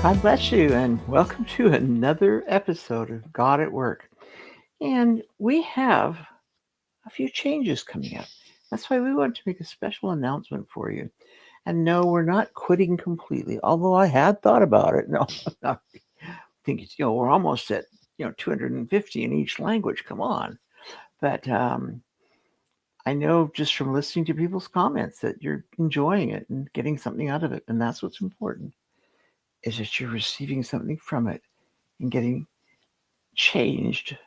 God bless you, and welcome to another episode of God at Work. And we have a few changes coming up. That's why we want to make a special announcement for you. And no, we're not quitting completely, although I had thought about it. No, I think we're almost at 250 in each language. Come on, but I know just from listening to people's comments that you're enjoying it and getting something out of it, and that's what's important. Is that you're receiving something from it and getting changed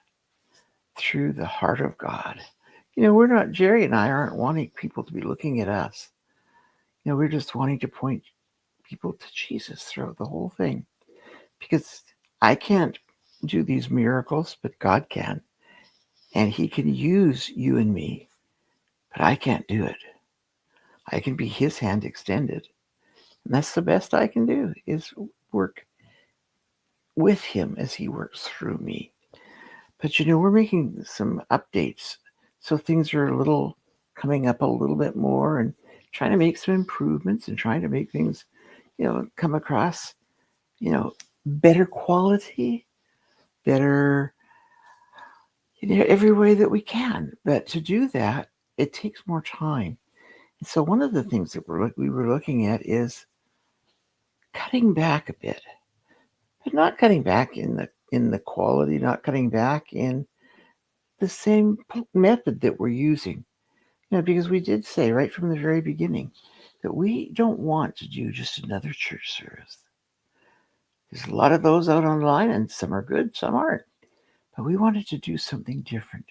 through the heart of God. We're not, Jerry and I aren't wanting people to be looking at us. We're just wanting to point people to Jesus throughout the whole thing. Because I can't do these miracles, but God can. And He can use you and me, but I can't do it. I can be His hand extended. And that's the best I can do, is work with Him as He works through me. But we're making some updates. So things are coming up a little bit more and trying to make some improvements and trying to make things, come across, better quality, better, every way that we can. But to do that, it takes more time. And so one of the things that we were looking at is cutting back a bit, but not cutting back in the quality, not cutting back in the same method that we're using. Because we did say right from the very beginning that we don't want to do just another church service. There's a lot of those out online, and some are good, some aren't. But we wanted to do something different.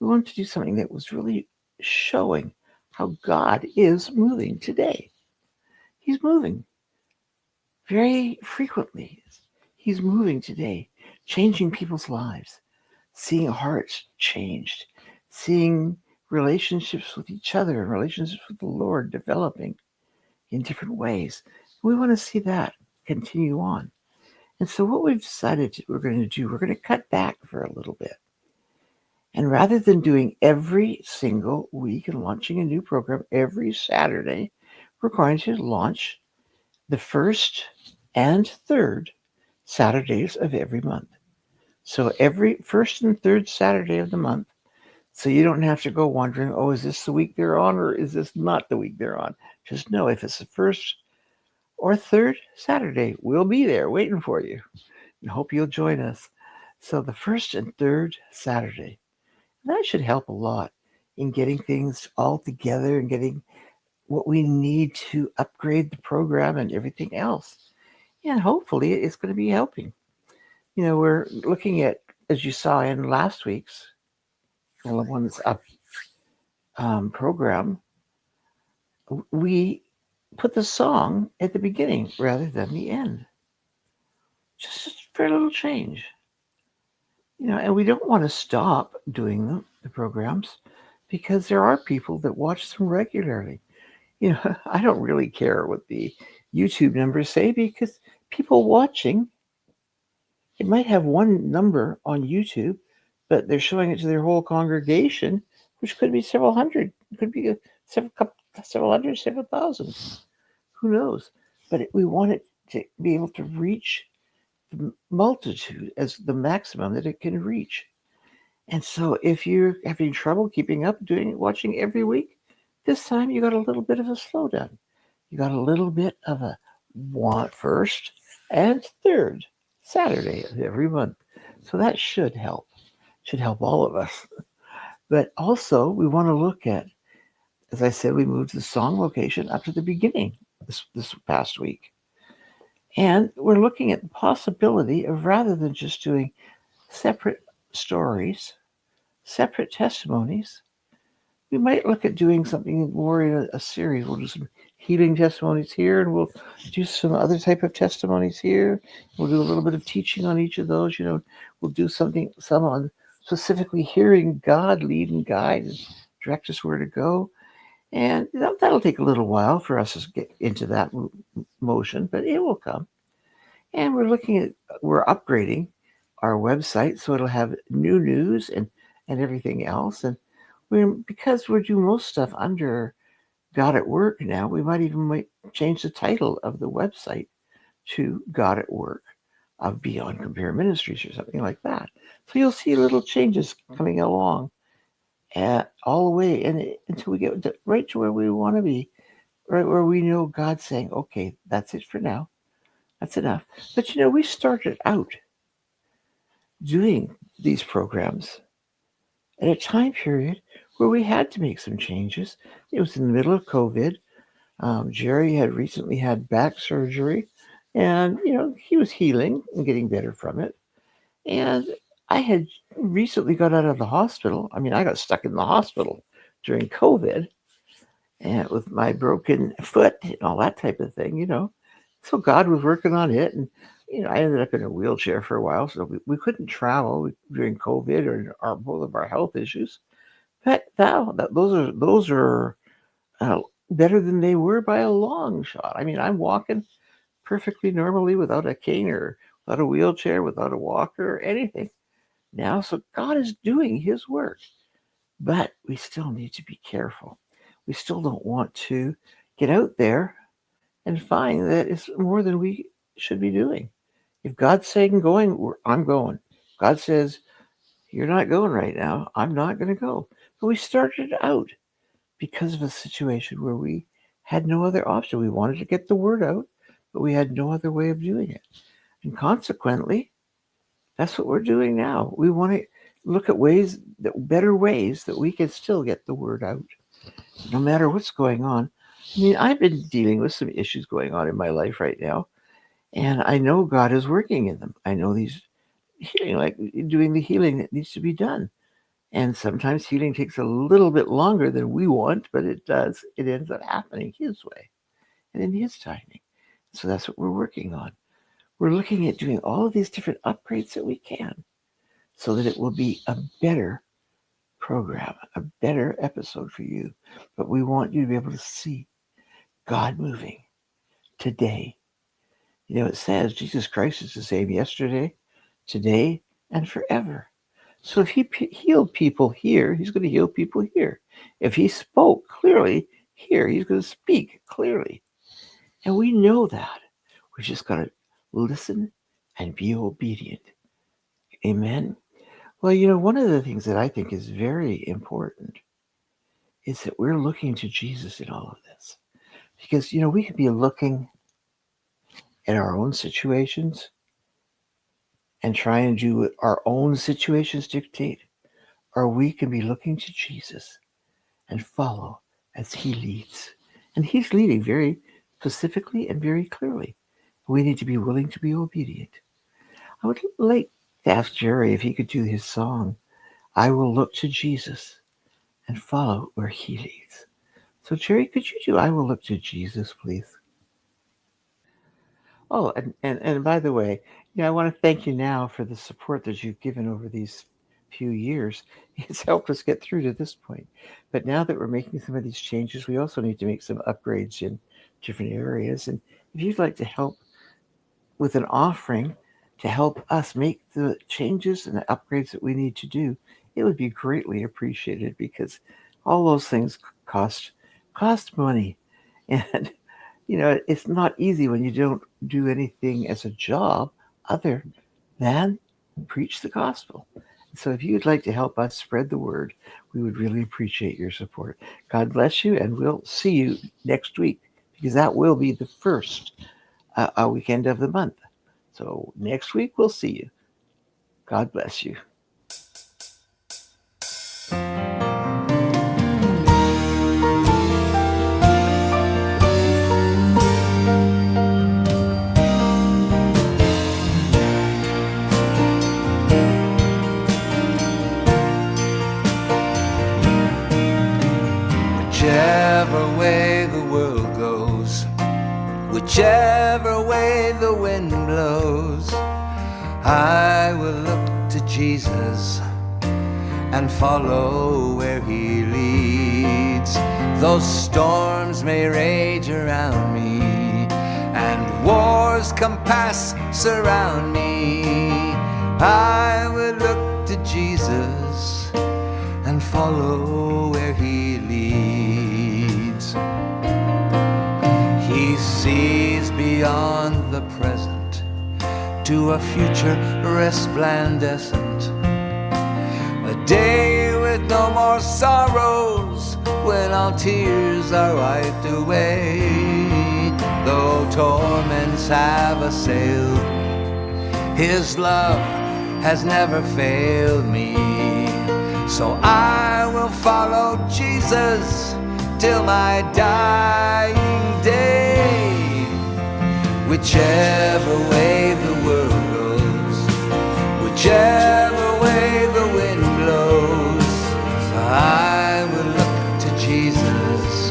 We wanted to do something that was really showing how God is moving today. He's moving very frequently. He's moving today, changing people's lives, seeing hearts changed, seeing relationships with each other and relationships with the Lord developing in different ways. We want to see that continue on. And so what we've decided we're going to do, we're going to cut back for a little bit. And rather than doing every single week and launching a new program every Saturday, we're going to launch the first and third Saturdays of every month. So every first and third Saturday of the month. So you don't have to go wondering, oh, is this the week they're on or is this not the week they're on? Just know if it's the first or third Saturday, we'll be there waiting for you. And hope you'll join us. So the first and third Saturday, that should help a lot in getting things all together and getting what we need to upgrade the program and everything else. And hopefully it's going to be helping. We're looking at, as you saw in last week's, well, the one that's up program, we put the song at the beginning rather than the end. Just a very little change. And we don't want to stop doing the programs because there are people that watch them regularly. I don't really care what the YouTube numbers say because people watching, it might have one number on YouTube, but they're showing it to their whole congregation, which could be several hundred, it could be several hundred, several thousand. Who knows? But we want it to be able to reach the multitude as the maximum that it can reach. And so if you're having trouble keeping up watching every week, this time you got a little bit of a slowdown. You got a little bit of a first and third Saturday of every month. So that should help all of us. But also we want to look at, as I said, we moved the song location up to the beginning this past week. And we're looking at the possibility of, rather than just doing separate stories, separate testimonies, we might look at doing something more in a series. We'll do some healing testimonies here, and we'll do some other type of testimonies here. We'll do a little bit of teaching on each of those. We'll do some on specifically hearing God lead and guide and direct us where to go. And that'll take a little while for us to get into that motion, but it will come. And we're upgrading our website so it'll have new news and everything else. And because we're doing most stuff under God at Work now, we might change the title of the website to God at Work of Beyond Compare Ministries or something like that. So you'll see little changes coming along all the way until we get right to where we want to be, right where we know God's saying, okay, that's it for now. That's enough. But we started out doing these programs at a time period where we had to make some changes. It was in the middle of COVID. Jerry had recently had back surgery, and he was healing and getting better from it. And I had recently got out of the hospital. I mean, I got stuck in the hospital during COVID, and with my broken foot and all that type of thing. So God was working on it, and I ended up in a wheelchair for a while, so we couldn't travel during COVID or both of our health issues. But now those are better than they were by a long shot. I mean, I'm walking perfectly normally without a cane or without a wheelchair, without a walker or anything now. So God is doing his work, but we still need to be careful. We still don't want to get out there and find that it's more than we should be doing. If God's saying going, I'm going. God says, you're not going right now, I'm not going to go. But we started out because of a situation where we had no other option. We wanted to get the word out, but we had no other way of doing it. And consequently, that's what we're doing now. We want to look at better ways that we can still get the word out, no matter what's going on. I mean, I've been dealing with some issues going on in my life right now, and I know God is working in them. I know these healing, like doing the healing that needs to be done. And sometimes healing takes a little bit longer than we want, but it does. It ends up happening his way and in his timing. So that's what we're working on. We're looking at doing all of these different upgrades that we can so that it will be a better program, a better episode for you. But we want you to be able to see God moving today. It says Jesus Christ is the same yesterday, today, and forever. So if he healed people here, he's going to heal people here. If he spoke clearly here, he's going to speak clearly. And we know that. We just got to listen and be obedient. Amen. Well, one of the things that I think is very important is that we're looking to Jesus in all of this. Because, we could be looking at our own situations and try and do what our own situations dictate, or we can be looking to Jesus and follow as he leads. And he's leading very specifically and very clearly. We need to be willing to be obedient. I would like to ask Jerry if he could do his song, I Will Look to Jesus and Follow Where He Leads. So Jerry, could you do I Will Look to Jesus, please? Oh, and by the way, I want to thank you now for the support that you've given over these few years. It's helped us get through to this point. But now that we're making some of these changes, we also need to make some upgrades in different areas. And if you'd like to help with an offering to help us make the changes and the upgrades that we need to do, it would be greatly appreciated, because all those things cost money. And it's not easy when you don't do anything as a job other than preach the gospel. So if you'd like to help us spread the word, we would really appreciate your support. God bless you, and we'll see you next week, because that will be the first weekend of the month. So next week we'll see you. God bless you. Whichever way the world goes, whichever way the wind blows, I will look to Jesus and follow where he leads. Though storms may rage around me and wars compass surround me, I will look to Jesus and follow where he leads. He sees beyond the present to a future resplendent, a day with no more sorrows, when all tears are wiped away. Though torments have assailed me, His love has never failed me. So I will follow Jesus till my dying day. Whichever way the world goes, whichever way the wind blows, I will look to Jesus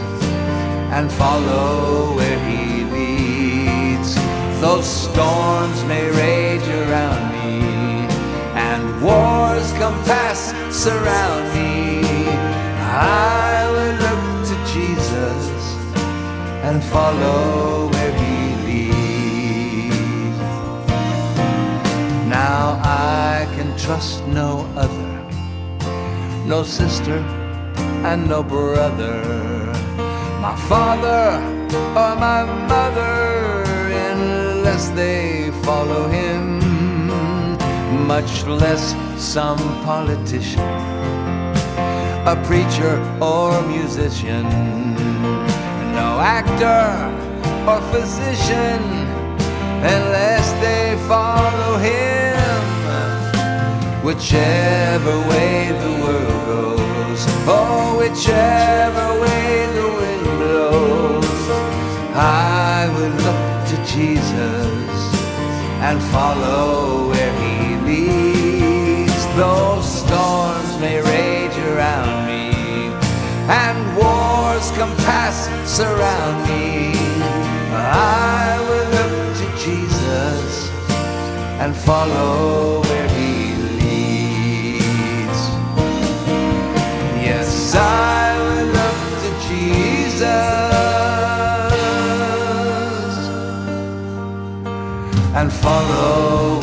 and follow where He leads. Though storms may rage around me and wars compass surround me, I will look to Jesus and follow where He leads. Now I can trust no other, no sister and no brother, my father or my mother, unless they follow Him, much less some politician, a preacher or musician, no actor or physician, unless they follow Him. Whichever way the world goes, oh, whichever way the wind blows, I will look to Jesus and follow where He leads. Though storms may rage around me and wars compass surround me, I will look to Jesus and follow where He leads. Yes, I will look to Jesus and follow